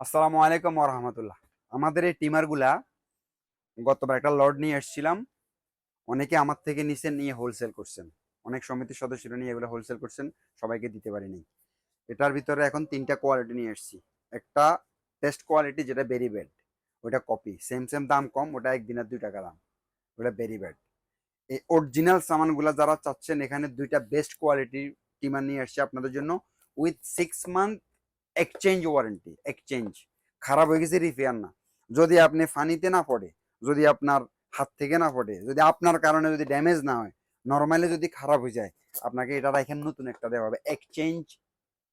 আসসালামু আলাইকুম রহমতুল্লাহ। আমাদের এই টিমারগুলা গতবার একটা লট নিয়ে এসেছিলাম। অনেকে আমার থেকে নিচে নিয়ে হোলসেল করছেন, অনেক সমিতির সদস্যরা নিয়ে এগুলো হোলসেল করছেন, সবাইকে দিতে পারিনি। এটার ভিতরে এখন তিনটা কোয়ালিটি নিয়ে এসেছি। একটা টেস্ট কোয়ালিটি, যেটা বেরি ব্যাড, ওটা কপি, সেম সেম দাম কম, ওটা 1 দিনের 2 টাকা দাম, ওটা বেরি ব্যাড। এই অরিজিনাল সামানগুলা যারা চাচ্ছেন, এখানে দুইটা বেস্ট কোয়ালিটির টিমার নিয়ে আসছে আপনাদের জন্য, with 6 month exchange warranty. Exchange খারাপ হয়ে গেছে রিপেয়ার না। যদি আপনি ফানিতে না পড়ে, যদি আপনার হাত থেকে না পড়ে, যদি আপনার কারণে যদি ড্যামেজ না হয়, নর্মালি যদি খারাপ হয়ে যায়, আপনাকে এটা রাখেন, নতুন একটা দেওয়া হবে। এক্সচেঞ্জ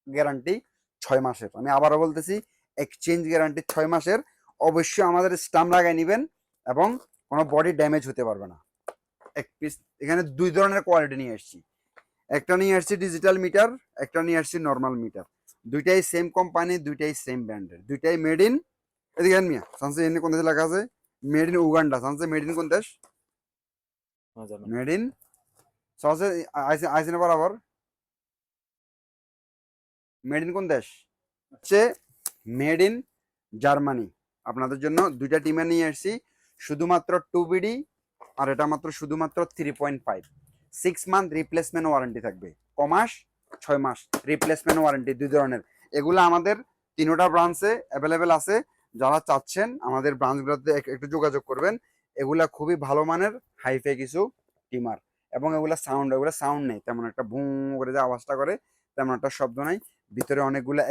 গ্যারান্টি 6 মাসের। আমি আবারও বলতেছি, এক্সচেঞ্জ গ্যারান্টি 6 মাসের। অবশ্যই আমাদের স্টাম্প লাগাই নেবেন এবং কোনো বডি ড্যামেজ হতে পারবে না। এক পিস এখানে দুই ধরনের কোয়ালিটি নিয়ে আসছি। একটা নিয়ে আসছি ডিজিটাল মিটার, একটা নিয়ে আসছি নর্মাল মিটার। দুইটাই সেম কোম্পানি, দুইটাই সেম ব্র্যান্ডের, দুইটাই মেড ইন, এদিকে মিয়া সানসে এনে কোন দেশে লেখা আছে? Made in Uganda. সানসে মেড ইন কোন দেশ? মেড ইন সানসে আইসিনে বরাবর মেড ইন কোন দেশ? হচ্ছে মেড ইন জার্মানি। আপনাদের জন্য দুইটা টিমে নিয়ে আসছি, শুধুমাত্র 2BD, আর এটা মাত্র শুধুমাত্র 3.5। 6 মান্থ রিপ্লেসমেন্ট ওয়ারেন্টি থাকবে, কমাস 6 মাস রিপ্লেসমেন্ট ওয়ারেন্টি, দুই ধরনের। এগুলো আমাদের তিনোটা ব্রাঞ্চে অ্যাভেলেবেল আছে। যারা চাচ্ছেন আমাদের ব্রাঞ্চগুলোতে একটু যোগাযোগ করবেন। এগুলা খুবই ভালো মানের হাইফাই কিছু টিমার, এবং এগুলো সাউন্ড নেই তেমন একটা, ভুঁ করে যে আওয়াজটা করে তেমন একটা শব্দ নাই। ভিতরে অনেকগুলো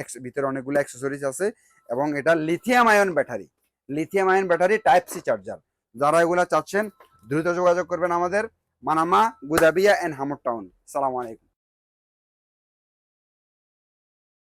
অ্যাক্সেসরিজ আছে, এবং এটা lithium ion battery, lithium ion battery type C charger. যারা এগুলা চাচ্ছেন দ্রুত যোগাযোগ করবেন আমাদের Manama, Gudaibiya and Hamad Town. সালাম আলাইকুম।